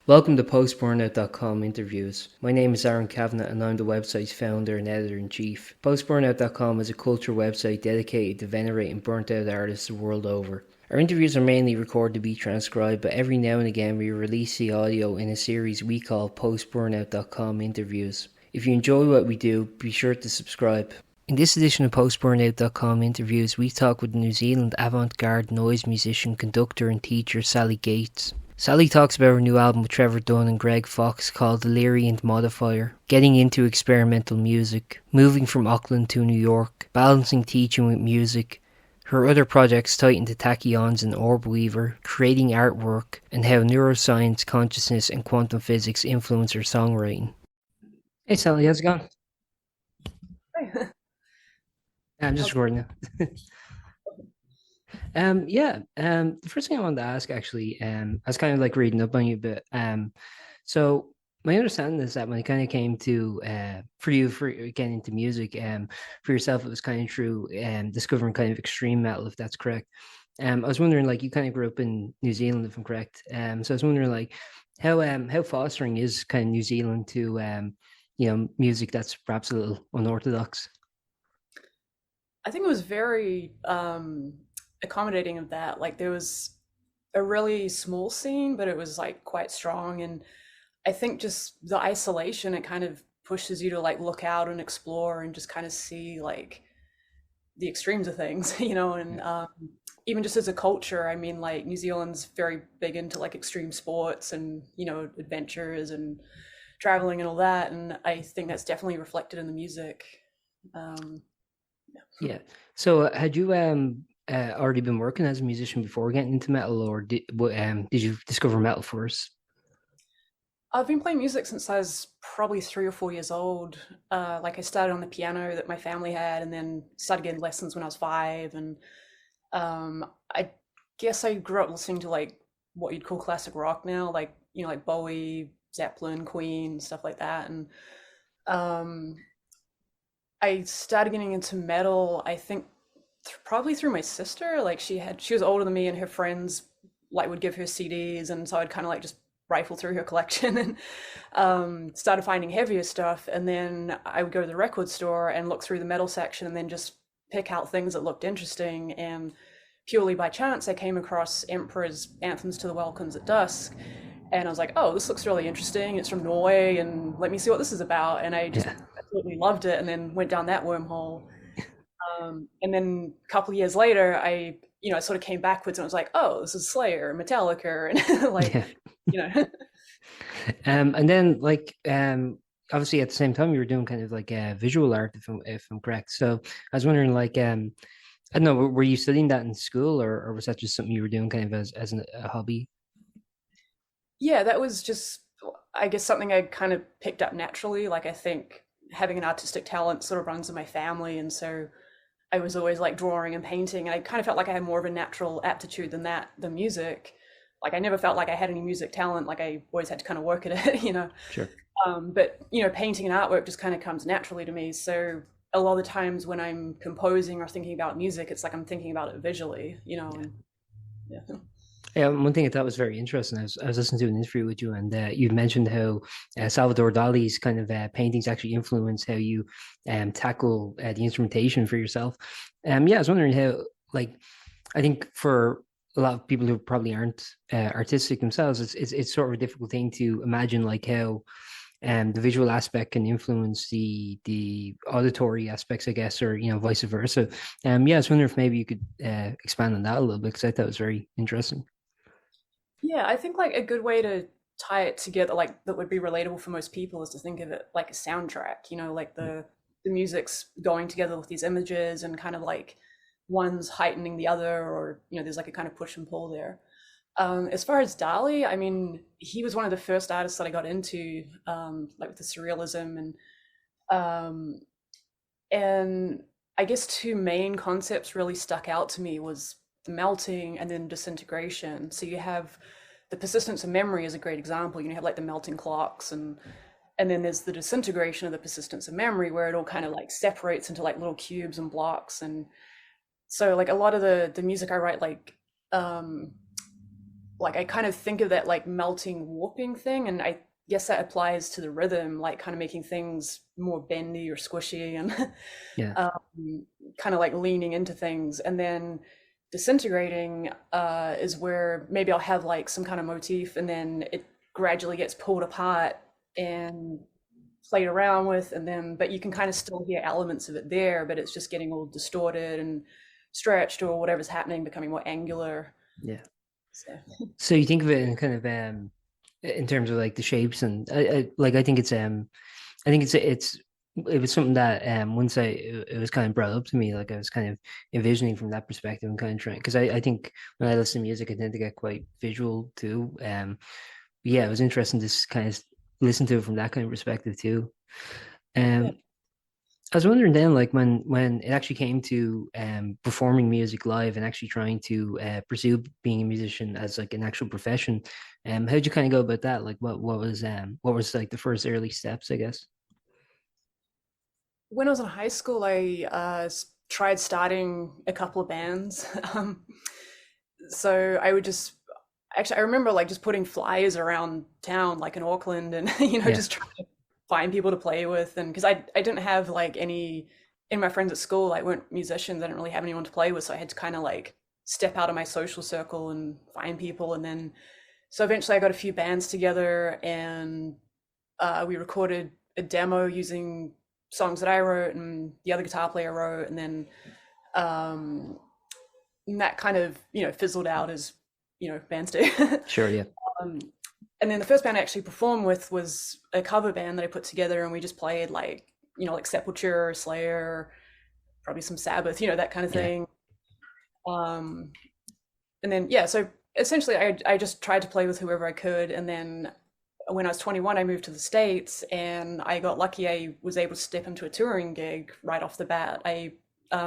Welcome to Post-Burnout.com interviews. My name is Aaron Kavanagh and I'm the website's founder and editor-in-chief. Post-Burnout.com is a culture website dedicated to venerating burnt-out artists the world over. Our interviews are mainly recorded to be transcribed, but every now and again we release the audio in a series we call Post-Burnout.com interviews. If you enjoy what we do, be sure to subscribe. In this edition of Post-Burnout.com interviews, we talk with New Zealand avant-garde noise musician, conductor and teacher Sally Gates. Sally talks about her new album with Trevor Dunn and Greg Fox called Deliriant Modifier, getting into experimental music, moving from Auckland to New York, balancing teaching with music, her other projects tighten to Tachyons and Orbweaver, creating artwork, and how neuroscience, consciousness and quantum physics influence her songwriting. Hey Sally, how's it going? Hey. I'm just recording now. The first thing I wanted to ask actually, I was kind of like reading up on you a bit. So my understanding is that when it kind of came to for you for getting into music, for yourself it was kind of through discovering kind of extreme metal, if that's correct. I was wondering, like, you kind of grew up in New Zealand, if I'm correct. So I was wondering, like, how fostering is kind of New Zealand to music that's perhaps a little unorthodox. I think it was very accommodating of that. Like there was a really small scene, but it was like quite strong. And I think just the isolation, it kind of pushes you to like look out and explore and just kind of see like the extremes of things, and even just as a culture, I mean, like New Zealand's very big into like extreme sports and, adventures and traveling and all that. And I think that's definitely reflected in the music. Um, yeah. Yeah. So had you already been working as a musician before getting into metal, or did you discover metal first? I've been playing music since I was probably 3 or 4 years old. Like I started on the piano that my family had, and then started getting lessons when I was 5. And I guess I grew up listening to like what you'd call classic rock now, like like Bowie, Zeppelin, Queen, stuff like that. And um, I started getting into metal, I think probably through my sister. Like she was older than me, and her friends like would give her CDs, and so I'd kind of like just rifle through her collection and started finding heavier stuff. And then I would go to the record store and look through the metal section, and then just pick out things that looked interesting. And purely by chance, I came across Emperor's Anthems to the Welkins at Dusk, and I was like, oh, this looks really interesting. It's from Norway, and let me see what this is about. And I just Yeah. absolutely loved it, and then went down that wormhole. And then a couple of years later, I sort of came backwards and was like, oh, this is Slayer, Metallica, and like, Yeah. you know, And then like obviously at the same time you were doing kind of like visual art, if I'm correct. So I was wondering, like, I don't know, were you studying that in school, or was that just something you were doing kind of as a hobby? yeah, that was just, I guess, something I kind of picked up naturally. Like, I think having an artistic talent sort of runs in my family. And so I was always like drawing and painting. And I kind of felt like I had more of a natural aptitude than music. Like, I never felt like I had any music talent. Like, I always had to kind of work at it, Sure. But painting and artwork just kind of comes naturally to me. So a lot of the times when I'm composing or thinking about music, it's like I'm thinking about it visually, and yeah. Yeah, one thing I thought was very interesting. I was listening to an interview with you, and you mentioned how Salvador Dali's kind of paintings actually influence how you tackle the instrumentation for yourself. Yeah, I was wondering how, like, I think for a lot of people who probably aren't artistic themselves, it's sort of a difficult thing to imagine, like, how the visual aspect can influence the auditory aspects, I guess, or vice versa. Yeah, I was wondering if maybe you could expand on that a little bit, because I thought it was very interesting. Yeah, I think like a good way to tie it together, like that would be relatable for most people, is to think of it like a soundtrack, like the music's going together with these images and kind of like one's heightening the other, or there's like a kind of push and pull there. As far as Dali, I mean, he was one of the first artists that I got into, like with the surrealism um, and I guess two main concepts really stuck out to me was the melting and then disintegration. So you have the persistence of memory is a great example. You have like the melting clocks, and then there's the disintegration of the persistence of memory, where it all kind of like separates into like little cubes and blocks. And so like a lot of the music I write, like like I kind of think of that like melting, warping thing, and I guess that applies to the rhythm, like kind of making things more bendy or squishy, and Yeah. kind of like leaning into things. And then disintegrating is where maybe I'll have like some kind of motif, and then it gradually gets pulled apart and played around with, and then but you can kind of still hear elements of it there, but it's just getting all distorted and stretched, or whatever's happening becoming more angular. Yeah. So So you think of it in kind of in terms of like the shapes, and I think I think it was something that once it was kind of brought up to me, like I was kind of envisioning from that perspective and kind of trying, because I think when I listen to music I tend to get quite visual too. Yeah, it was interesting to kind of listen to it from that kind of perspective too. yeah. Um, I was wondering then, like when it actually came to performing music live and actually trying to pursue being a musician as like an actual profession, how'd you kind of go about that? Like what was like the first early steps, I guess? When I was in high school, I tried starting a couple of bands. So I would just actually I remember like just putting flyers around town, like in Auckland, and Yeah, just trying to find people to play with, and because I didn't have like any in my friends at school, like weren't musicians. I didn't really have anyone to play with, so I had to kind of like step out of my social circle and find people, and then so eventually I got a few bands together, and we recorded a demo using songs that I wrote and the other guitar player wrote, and then um, that kind of fizzled out as bands do. sure, yeah, um, and then the first band I actually performed with was a cover band that I put together, and we just played like like Sepultura, Slayer, probably some Sabbath, that kind of yeah, thing. Um, and then yeah, so essentially I just tried to play with whoever I could, and then when I was 21, I moved to the States, and I got lucky. I was able to step into a touring gig right off the bat. I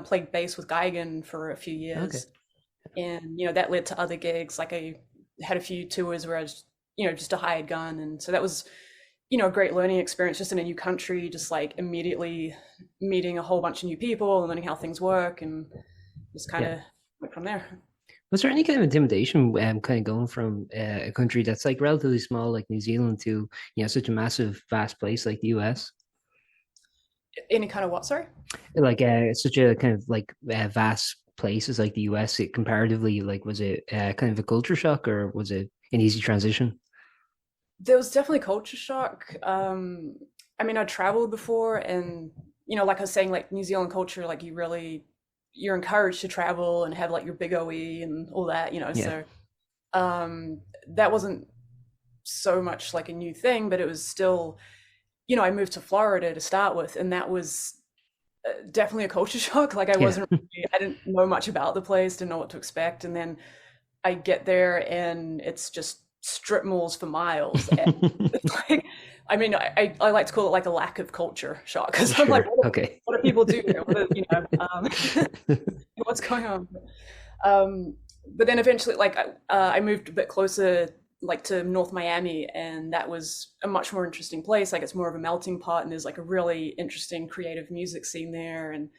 played bass with Geigen for a few okay. years, and that led to other gigs. Like I had a few tours where I was just a hired gun, and so that was a great learning experience, just in a new country, just like immediately meeting a whole bunch of new people and learning how things work, and just kind Yeah. of went from there. Was there any kind of intimidation kind of going from a country that's like relatively small like New Zealand to, such a massive, vast place like the US? Any kind of what? Sorry. Like such a kind of like vast place as like the US, it comparatively, like was it kind of a culture shock or was it an easy transition? There was definitely culture shock. I mean, I traveled before, and like I was saying, like New Zealand culture, like you're encouraged to travel and have like your big OE and all that, Yeah. So that wasn't so much like a new thing, but it was still, I moved to Florida to start with, and that was definitely a culture shock. Like Yeah. I didn't know much about the place, didn't know what to expect, and then I get there and it's just strip malls for miles. And it's like, I mean, I like to call it like a lack of culture shock, because I'm like, Sure. Okay. what do people do here? What's going on? Um, but then eventually, like, I moved a bit closer, like to North Miami, and that was a much more interesting place. Like, it's more of a melting pot, and there's like a really interesting creative music scene there. And,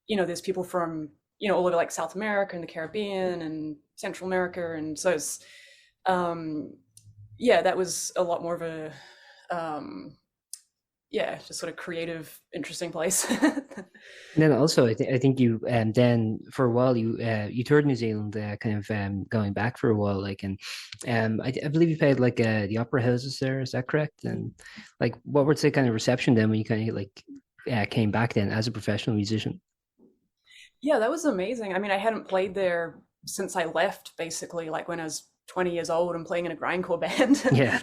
there's people from, all over like South America and the Caribbean and Central America. And so it's, yeah, that was a lot more of a, yeah, just sort of creative, interesting place. And then also, I think you then for a while you toured New Zealand, kind of going back for a while, like and I believe you played like the opera houses there. Is that correct? And like, what was the kind of reception then when you kind of like came back then as a professional musician? Yeah, that was amazing. I mean, I hadn't played there since I left, basically, like when I was 20 years old and playing in a grindcore band. Yeah,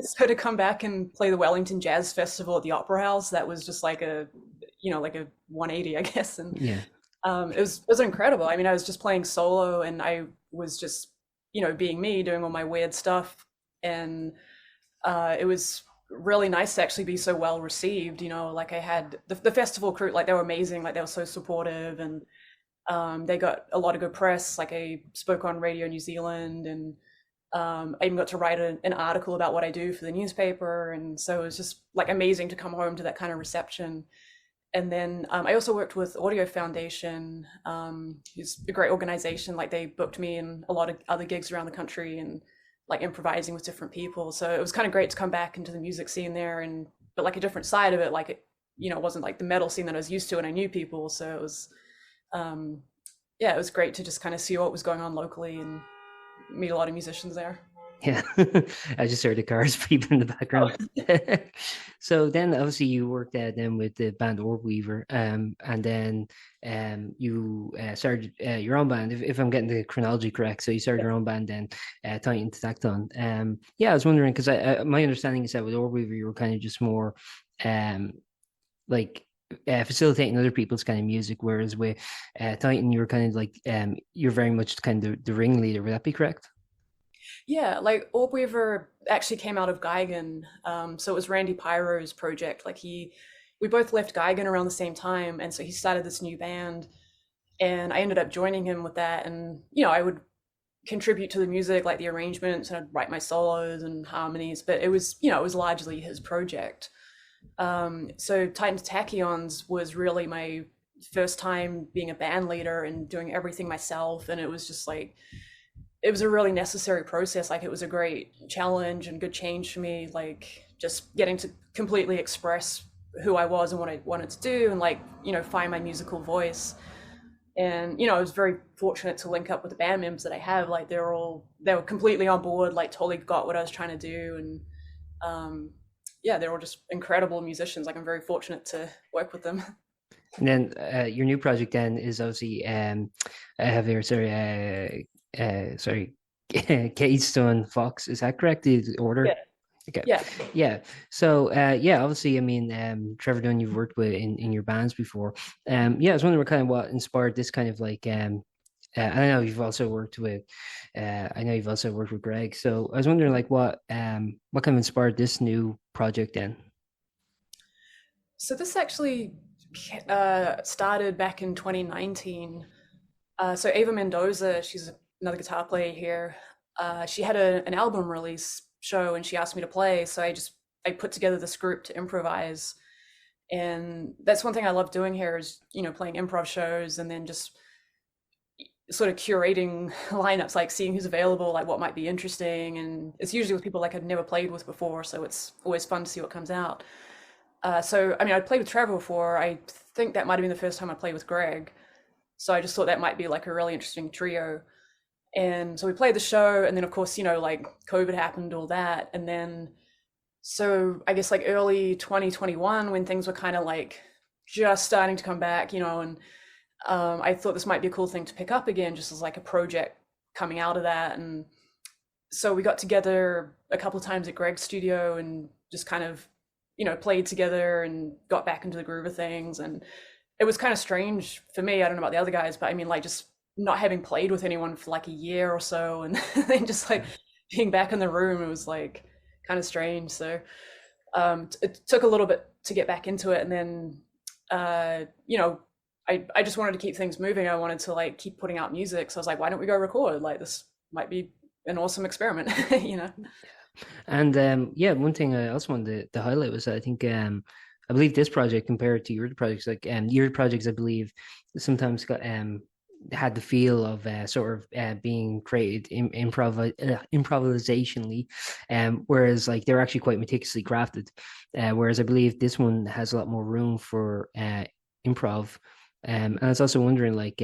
So to come back and play the Wellington Jazz Festival at the Opera House, that was just like a, like a 180, I guess. And yeah, it was incredible. I mean, I was just playing solo, and I was just, being me, doing all my weird stuff. And it was really nice to actually be so well received. Like I had the festival crew, like they were amazing, like they were so supportive, and they got a lot of good press. Like I spoke on Radio New Zealand, and I even got to write an article about what I do for the newspaper. And so it was just like amazing to come home to that kind of reception. And then I also worked with Audio Foundation, who's a great organization. Like they booked me in a lot of other gigs around the country and like improvising with different people. So it was kind of great to come back into the music scene there, and but like a different side of it. Like it wasn't like the metal scene that I was used to, and I knew people. So it was, um, yeah, it was great to just kind of see what was going on locally and meet a lot of musicians there. Yeah, I just heard the cars beeping in the Oh, background. So then, obviously, you worked then with the band Orbweaver, and then you started your own band. If I'm getting the chronology correct, so you started your own band then, Titans and Tachyons. Yeah, I was wondering because my understanding is that with Orbweaver, you were kind of just more um like facilitating other people's kind of music, whereas with Titan, you were kind of like you're very much kind of the ringleader. Would that be correct? yeah, like Orbweaver actually came out of Geigen. So it was Randy Pyro's project. We both left Geigen around the same time, and so he started this new band, and I ended up joining him with that. And I would contribute to the music, like the arrangements, and I'd write my solos and harmonies. But it was largely his project. So Titans Tachyons was really my first time being a band leader and doing everything myself, and it was just like it was a really necessary process. Like it was a great challenge and good change for me, like just getting to completely express who I was and what I wanted to do, and like find my musical voice. And I was very fortunate to link up with the band members that I have. Like they were completely on board, like totally got what I was trying to do. And yeah, they're all just incredible musicians. Like I'm very fortunate to work with them. And then your new project then is obviously I have here sorry Keystone Fox. Is that correct? The order? Yeah, Okay. yeah. Yeah. So yeah, obviously I mean Trevor Dunn you've worked with in your bands before. Yeah, I was wondering kind of what inspired this kind of like I know you've also worked with I know you've also worked with Greg. So I was wondering like what kind of inspired this new project then? So this actually started back in 2019. So Ava Mendoza, she's another guitar player here. She had an album release show, and she asked me to play. So I put together this group to improvise, and that's one thing I love doing here is playing improv shows, and then just sort of curating lineups, like seeing who's available, like what might be interesting, and it's usually with people like I'd never played with before, so it's always fun to see what comes out. So I mean, I'd played with Trevor before. I think that might have been the first time I played with Greg. So I just thought that might be like a really interesting trio. And so we played the show, and then of course, like COVID happened, all that. And then so I guess like early 2021 when things were kind of like just starting to come back, and I thought this might be a cool thing to pick up again, just as like a project coming out of that. And so we got together a couple of times at Greg's studio and just kind of, played together and got back into the groove of things. And it was kind of strange for me. I don't know about the other guys, but I mean, like just not having played with anyone for like a year or so, and then just like being back in the room, it was like kind of strange. So it took a little bit to get back into it, and then I just wanted to keep things moving. I wanted to like keep putting out music, so I was like, why don't we go record? Like this might be an awesome experiment, you know. And yeah, one thing I also wanted to highlight was that I think I believe this project compared to your projects, like your projects, I believe sometimes got had the feel of sort of being created improvisationally, whereas like they're actually quite meticulously crafted. Whereas I believe this one has a lot more room for improv. And I was also wondering like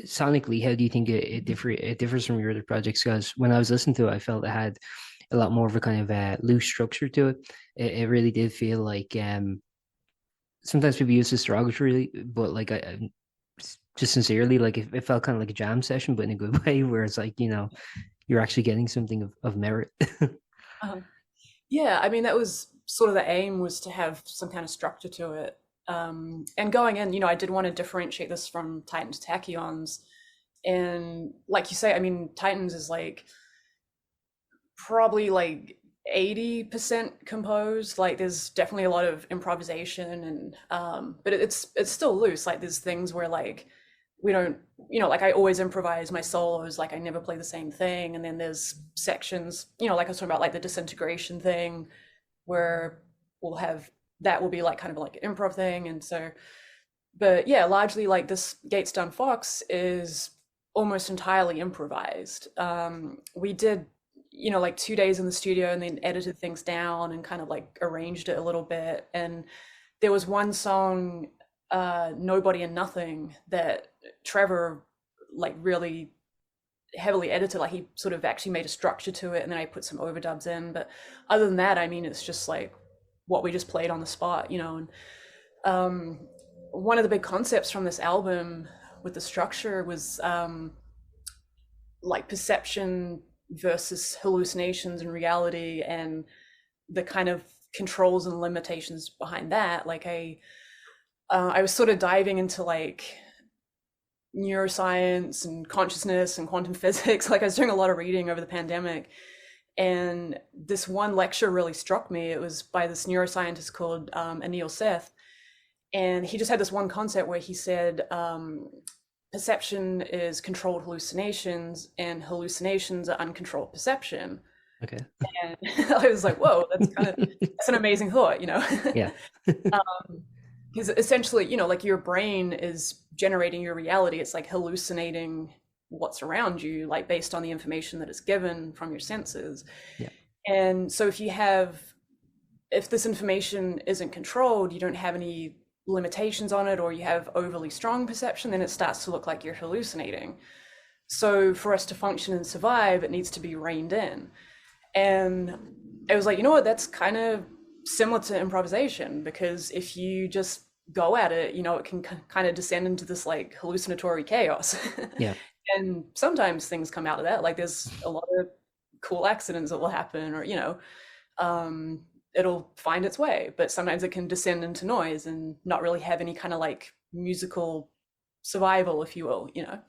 sonically, how do you think it differs from your other projects? Because when I was listening to it, I felt it had a lot more of a kind of loose structure to it. It really did feel like sometimes people use this derogatory, but like just sincerely, like it felt kind of like a jam session, but in a good way, where it's like you're actually getting something of merit. Um, yeah, I mean that was sort of the aim, was to have some kind of structure to it. And going in, I did want to differentiate this from Titans Tachyons. And like you say, I mean, Titans is like probably like 80% composed. Like there's definitely a lot of improvisation, and but it's still loose. Like there's things where like we don't, like I always improvise my solos, like I never play the same thing. And then there's sections, like I was talking about, like the disintegration thing, where we'll have that will be like kind of like an improv thing. And so, but yeah, largely like this Gates Dunn Fox is almost entirely improvised. We did, like 2 days in the studio and then edited things down and kind of like arranged it a little bit. And there was one song, Nobody and Nothing, that Trevor like really heavily edited. Like he sort of actually made a structure to it and then I put some overdubs in. But other than that, I mean, it's just like what we just played on the spot, and one of the big concepts from this album with the structure was like perception versus hallucinations and reality, and the kind of controls and limitations behind that. Like I was sort of diving into like neuroscience and consciousness and quantum physics. Like I was doing a lot of reading over the pandemic, and this one lecture really struck me. It was by this neuroscientist called Anil Seth, and he just had this one concept where he said perception is controlled hallucinations and hallucinations are uncontrolled perception. Okay. And I was like, whoa, that's an amazing thought, Yeah. Because essentially, like your brain is generating your reality. It's like hallucinating what's around you, like based on the information that is given from your senses. Yeah. And so if this information isn't controlled, you don't have any limitations on it, or you have overly strong perception, then it starts to look like you're hallucinating. So for us to function and survive, it needs to be reined in. And I was like, what, that's kind of similar to improvisation, because if you just go at it, it can kind of descend into this like hallucinatory chaos. Yeah. And sometimes things come out of that. Like there's a lot of cool accidents that will happen, or, it'll find its way, but sometimes it can descend into noise and not really have any kind of like musical survival, if you will, Yeah.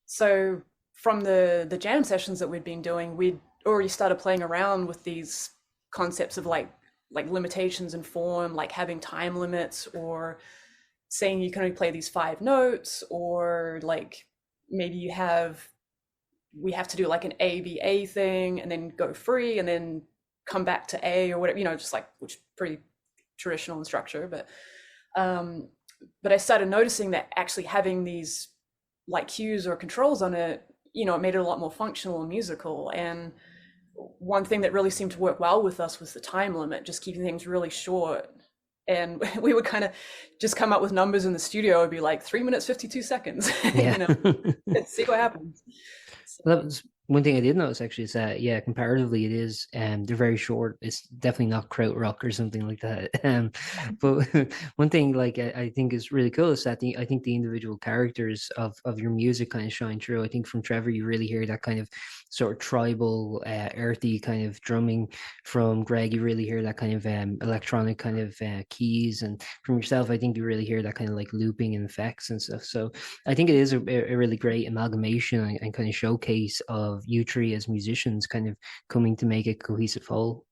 So from the jam sessions that we'd been doing, we'd already started playing around with these concepts of like limitations in form, like having time limits, or saying you can only play these 5 notes, or like maybe we have to do like an A-B-A thing and then go free and then come back to A or whatever, just like, which pretty traditional in structure. But I started noticing that actually having these like cues or controls on it, it made it a lot more functional and musical. And one thing that really seemed to work well with us was the time limit, just keeping things really short. And we would kind of just come up with numbers in the studio. It'd be like 3 minutes, 52 seconds, Yeah. see what happens. Well, that was one thing I did notice actually, is that comparatively it is they're very short. It's definitely not krautrock or something like that. But one thing like I think is really cool is that I think the individual characters of your music kind of shine through. I think from Trevor you really hear that kind of sort of tribal, earthy kind of drumming. From Greg you really hear that kind of electronic kind of keys, and from yourself I think you really hear that kind of like looping and effects and stuff. So I think it is a really great amalgamation and kind of showcase of you three as musicians kind of coming to make a cohesive whole.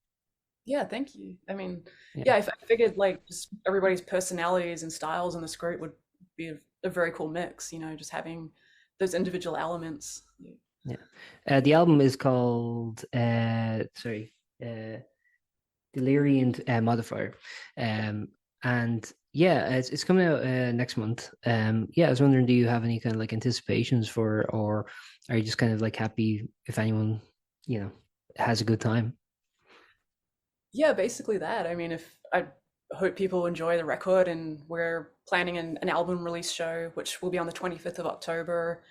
Yeah, thank you. I mean, Yeah. yeah, I figured like just everybody's personalities and styles in this group would be a very cool mix, just having those individual elements. Yeah. The album is called Deliriant Modifier. And yeah, it's coming out next month. Yeah, I was wondering, do you have any kind of like anticipations for, or are you just kind of like happy if anyone, has a good time? Yeah, basically that. I mean, if I hope people enjoy the record, and we're planning an album release show, which will be on the 25th of October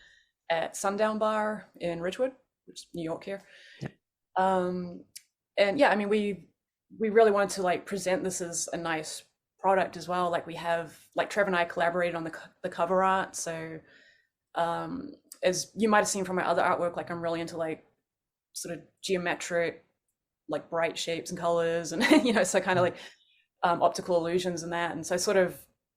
at Sundown Bar in Ridgewood, which is New York here. Yeah. And yeah, I mean, we really wanted to like present this as a nice product as well. Like we have, like Trevor and I collaborated on the cover art. So as you might have seen from my other artwork, like I'm really into like sort of geometric, like bright shapes and colors, and so kind of like optical illusions and that. And so I sort of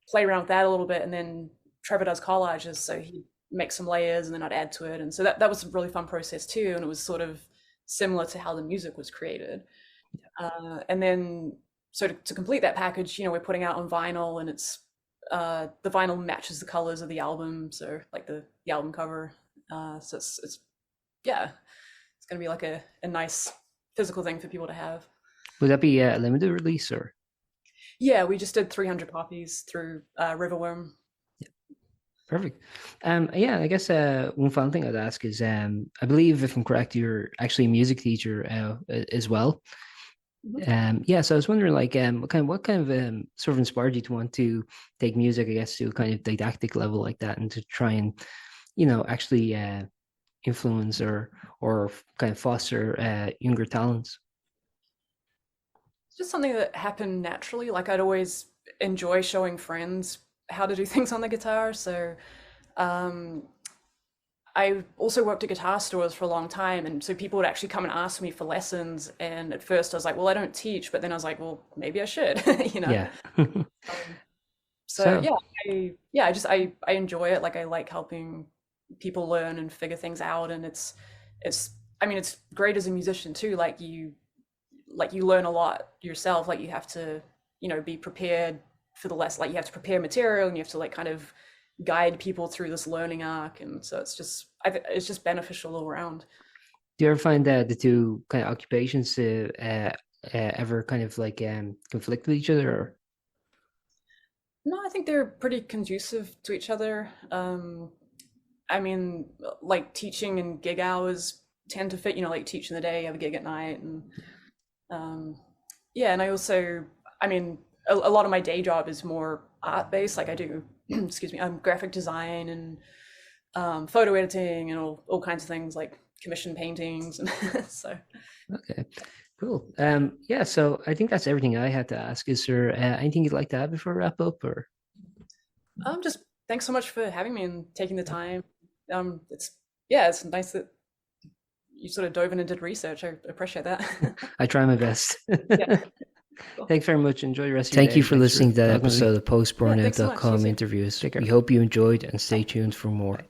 play around with that a little bit. And then Trevor does collages, so he makes some layers and then I'd add to it. And so that was a really fun process too. And it was sort of similar to how the music was created. And then so to complete that package, we're putting out on vinyl, and it's the vinyl matches the colors of the album, so like the album cover. So it's yeah, it's gonna be like a nice physical thing for people to have. Would that be a limited release or? Yeah, we just did 300 copies through Riverworm. Perfect. Yeah, I guess one final thing I'd ask is, I believe if I'm correct, you're actually a music teacher as well. Mhm. Yeah, so I was wondering, like, what kind of sort of inspired you to want to take music, I guess, to a kind of didactic level like that, and to try and, actually influence or kind of foster younger talents. It's just something that happened naturally. Like I'd always enjoy showing friends how to do things on the guitar. So um, I also worked at guitar stores for a long time, and so people would actually come and ask me for lessons. And at first, I was like, "Well, I don't teach," but then I was like, "Well, maybe I should," you know. Yeah. Um, so So, yeah, I enjoy it. Like I like helping people learn and figure things out, and it's I mean it's great as a musician too. Like you learn a lot yourself. Like you have to be prepared for the lesson. Like you have to prepare material, and you have to like kind of guide people through this learning arc. And so it's just beneficial all around. do you ever find that the two kind of occupations ever kind of like conflict with each other? Or? No, I think they're pretty conducive to each other. I mean, like teaching and gig hours tend to fit. Like teach in the day, have a gig at night, and um, yeah. And I also, I mean, a lot of my day job is more art based. Like I do, excuse me, graphic design and photo editing and all kinds of things like commission paintings, and so. Okay, cool. Yeah, so I think that's everything I had to ask. Is there anything you'd like to add before we wrap up, or? Just thanks so much for having me and taking the time. It's yeah, it's nice that you sort of dove in and did research. I appreciate that. I try my best. Yeah, cool. Thanks very much. Enjoy the rest of your Thank day. you for Thanks listening to that talking with me. episode of Yeah, thanks so much. You postburnout.com too. interviews. Take care. We hope you enjoyed and stay Bye. tuned for more. Bye.